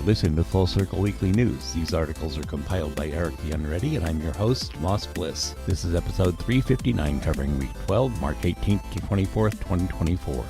listening to Full Circle Weekly News. These articles are compiled by Eric the Unready, and I'm your host, Moss Bliss. This is episode 359, covering week 12, March 18th to 24th, 2024.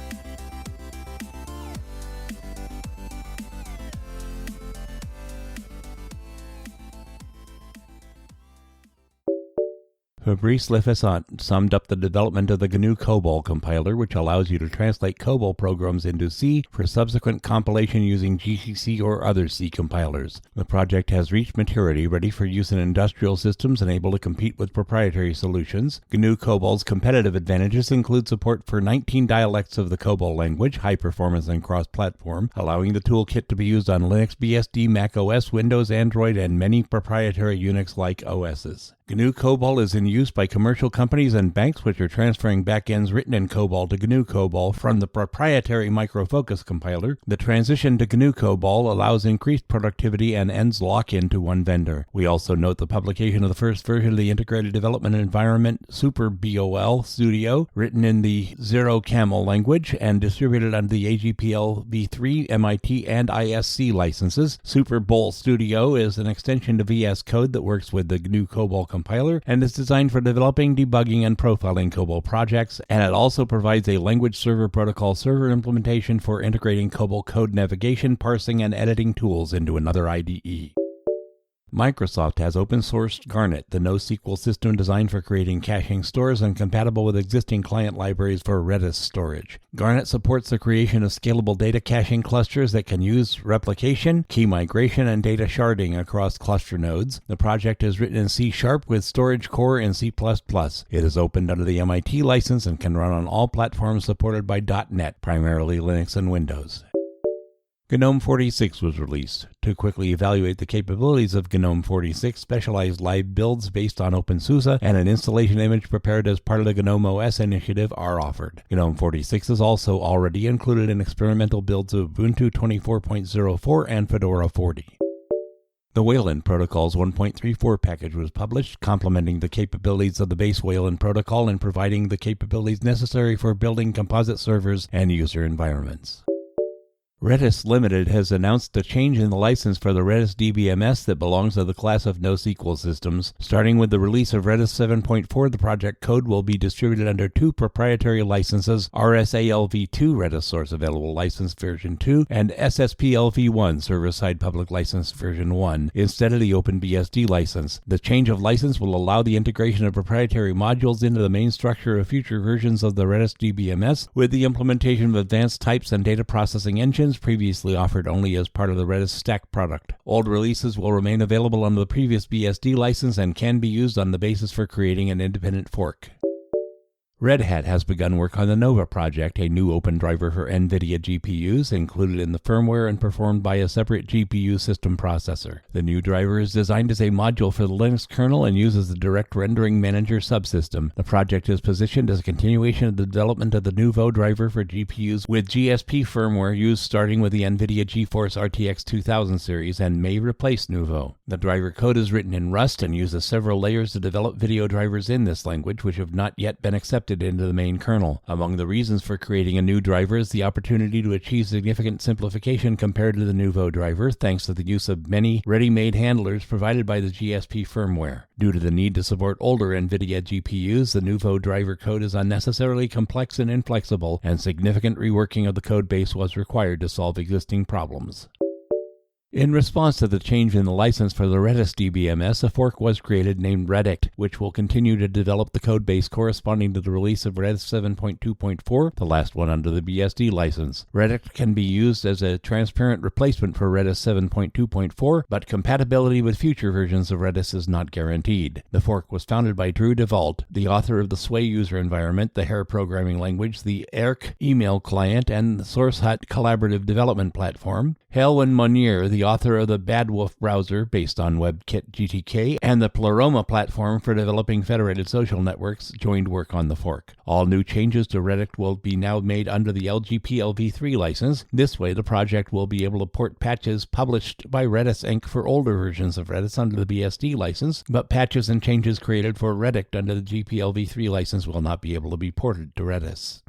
Fabrice Lefessant summed up the development of the GNU COBOL compiler, which allows you to translate COBOL programs into C for subsequent compilation using GCC or other C compilers. The project has reached maturity, ready for use in industrial systems and able to compete with proprietary solutions. GNU COBOL's competitive advantages include support for 19 dialects of the COBOL language, high performance and cross-platform, allowing the toolkit to be used on Linux, BSD, Mac OS, Windows, Android, and many proprietary Unix-like OSs. GNU COBOL is in use by commercial companies and banks which are transferring backends written in COBOL to GNU COBOL from the proprietary Micro Focus compiler. The transition to GNU COBOL allows increased productivity and ends lock-in to one vendor. We also note the publication of the first version of the integrated development environment SuperBOL Studio, written in the Zero Camel language and distributed under the AGPL v3, MIT, and ISC licenses. SuperBOL Studio is an extension to VS Code that works with the GNU COBOL compiler and is designed for developing, debugging, and profiling COBOL projects, and it also provides a language server protocol server implementation for integrating COBOL code navigation, parsing, and editing tools into another IDE. Microsoft has open-sourced Garnet, the NoSQL system designed for creating caching stores and compatible with existing client libraries for Redis storage. Garnet supports the creation of scalable data caching clusters that can use replication, key migration, and data sharding across cluster nodes. The project is written in C# with Storage Core in C++. It is opened under the MIT license and can run on all platforms supported by .NET, primarily Linux and Windows. GNOME 46 was released. To quickly evaluate the capabilities of GNOME 46, specialized live builds based on OpenSUSE and an installation image prepared as part of the GNOME OS initiative are offered. GNOME 46 is also already included in experimental builds of Ubuntu 24.04 and Fedora 40. The Wayland Protocol's 1.34 package was published, complementing the capabilities of the base Wayland protocol and providing the capabilities necessary for building composite servers and user environments. Redis Limited has announced a change in the license for the Redis DBMS that belongs to the class of NoSQL systems. Starting with the release of Redis 7.4, the project code will be distributed under two proprietary licenses, RSALv2 Redis Source Available License version 2 and SSPLv1 Server-Side Public License version 1 instead of the OpenBSD license. The change of license will allow the integration of proprietary modules into the main structure of future versions of the Redis DBMS with the implementation of advanced types and data processing engines previously offered only as part of the Redis Stack product. Old releases will remain available under the previous BSD license and can be used on the basis for creating an independent fork. Red Hat has begun work on the Nova project, a new open driver for NVIDIA GPUs included in the firmware and performed by a separate GPU system processor. The new driver is designed as a module for the Linux kernel and uses the Direct Rendering Manager subsystem. The project is positioned as a continuation of the development of the Nouveau driver for GPUs with GSP firmware used starting with the NVIDIA GeForce RTX 2000 series and may replace Nouveau. The driver code is written in Rust and uses several layers to develop video drivers in this language, which have not yet been accepted into the main kernel. Among the reasons for creating a new driver is the opportunity to achieve significant simplification compared to the Nouveau driver, thanks to the use of many ready-made handlers provided by the GSP firmware. Due to the need to support older NVIDIA GPUs, the Nouveau driver code is unnecessarily complex and inflexible, and significant reworking of the code base was required to solve existing problems. In response to the change in the license for the Redis DBMS, a fork was created named Redict, which will continue to develop the codebase corresponding to the release of Redis 7.2.4, the last one under the BSD license. Redict can be used as a transparent replacement for Redis 7.2.4, but compatibility with future versions of Redis is not guaranteed. The fork was founded by Drew DeVault, the author of the Sway user environment, the Hare programming language, the ERC email client, and the SourceHut collaborative development platform. Helwin Monier, the author of the Bad Wolf browser based on WebKit GTK, and the Pleroma platform for developing federated social networks, joined work on the fork. All new changes to Redict will be now made under the LGPL-v3 license. This way, the project will be able to port patches published by Redis Inc. for older versions of Redis under the BSD license, but patches and changes created for Redict under the GPL-v3 license will not be able to be ported to Redis.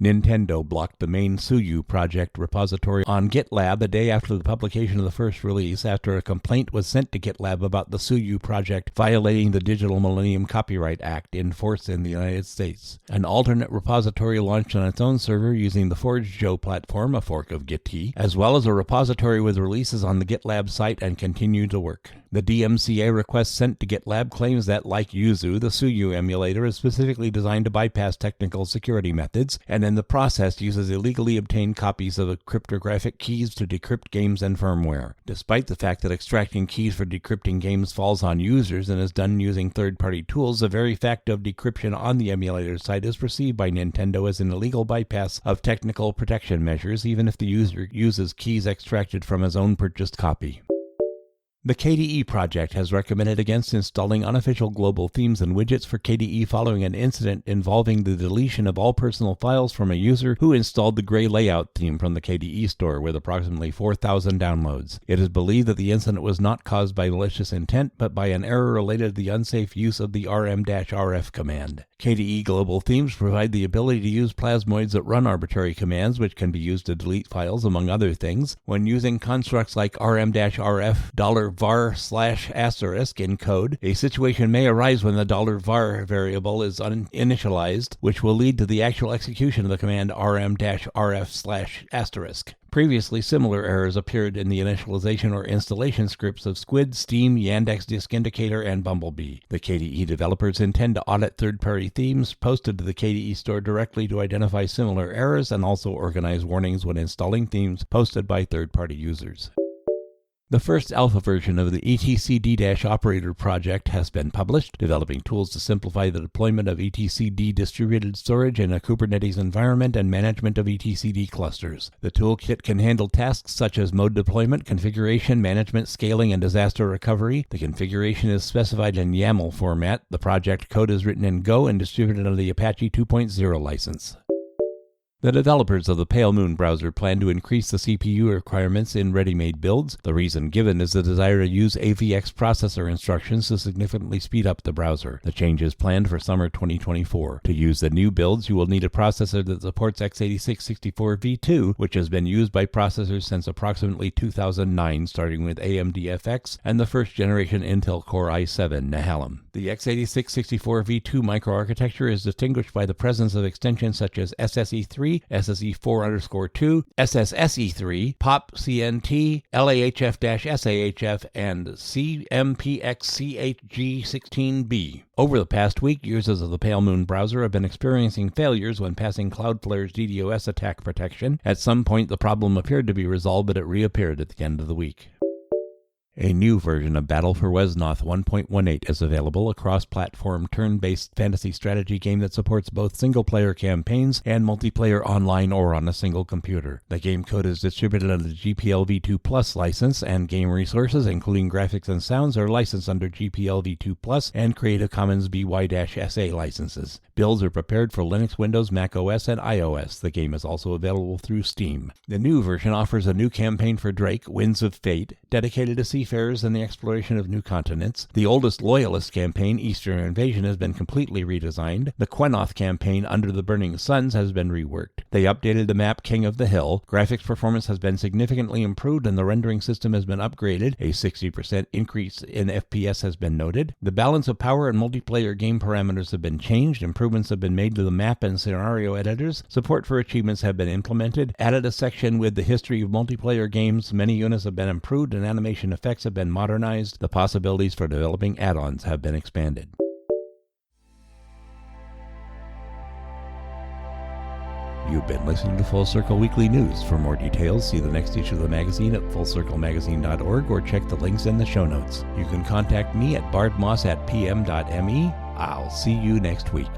Nintendo blocked the main Suyu project repository on GitLab a day after the publication of the first release after a complaint was sent to GitLab about the Suyu project violating the Digital Millennium Copyright Act in force in the United States. An alternate repository launched on its own server using the ForgeJo platform, a fork of Git, as well as a repository with releases on the GitLab site and continued to work. The DMCA request sent to GitLab claims that, like Yuzu, the Suyu emulator is specifically designed to bypass technical security methods, and in the process uses illegally obtained copies of cryptographic keys to decrypt games and firmware. Despite the fact that extracting keys for decrypting games falls on users and is done using third-party tools, the very fact of decryption on the emulator site is perceived by Nintendo as an illegal bypass of technical protection measures, even if the user uses keys extracted from his own purchased copy. The KDE project has recommended against installing unofficial global themes and widgets for KDE following an incident involving the deletion of all personal files from a user who installed the Gray Layout theme from the KDE store with approximately 4,000 downloads. It is believed that the incident was not caused by malicious intent, but by an error related to the unsafe use of the rm-rf command. KDE global themes provide the ability to use plasmoids that run arbitrary commands, which can be used to delete files, among other things. When using constructs like rm-rf $var/* in code, a situation may arise when the $var variable is initialized, which will lead to the actual execution of the command rm-rf/*. Previously, similar errors appeared in the initialization or installation scripts of Squid, Steam, Yandex Disk Indicator, and Bumblebee. The KDE developers intend to audit third-party themes posted to the KDE store directly to identify similar errors and also organize warnings when installing themes posted by third-party users. The first alpha version of the etcd-operator project has been published, developing tools to simplify the deployment of etcd distributed storage in a Kubernetes environment and management of etcd clusters. The toolkit can handle tasks such as mode deployment, configuration, management, scaling, and disaster recovery. The configuration is specified in YAML format. The project code is written in Go and distributed under the Apache 2.0 license. The developers of the Pale Moon browser plan to increase the CPU requirements in ready-made builds. The reason given is the desire to use AVX processor instructions to significantly speed up the browser. The change is planned for summer 2024. To use the new builds, you will need a processor that supports x86-64v2, which has been used by processors since approximately 2009, starting with AMD FX and the first-generation Intel Core i7 Nehalem. The x86-64v2 microarchitecture is distinguished by the presence of extensions such as SSE3, SSE4_2, SSSE3, POP CNT, LAHF-SAHF, and CMPX-CHG16B. Over the past week, users of the Pale Moon browser have been experiencing failures when passing Cloudflare's DDoS attack protection. At some point, the problem appeared to be resolved, but it reappeared at the end of the week. A new version of Battle for Wesnoth 1.18 is available, a cross-platform turn-based fantasy strategy game that supports both single-player campaigns and multiplayer online or on a single computer. The game code is distributed under the GPL v2 Plus license, and game resources, including graphics and sounds, are licensed under GPL v2 Plus and Creative Commons BY-SA licenses. Builds are prepared for Linux, Windows, Mac OS, and iOS. The game is also available through Steam. The new version offers a new campaign for Drake, Winds of Fate, dedicated to seafarers and the exploration of new continents. The oldest Loyalist campaign, Eastern Invasion, has been completely redesigned. The Quenoth campaign, Under the Burning Suns, has been reworked. They updated the map King of the Hill. Graphics performance has been significantly improved and the rendering system has been upgraded. A 60% increase in FPS has been noted. The balance of power and multiplayer game parameters have been changed. Improvements have been made to the map and scenario editors. Support for achievements have been implemented. Added a section with the history of multiplayer games. Many units have been improved and animation effects have been modernized. The possibilities for developing add-ons have been expanded. You've been listening to Full Circle Weekly News. For more details, see the next issue of the magazine at fullcirclemagazine.org or check the links in the show notes. You can contact me at bardmoss@pm.me. I'll see you next week.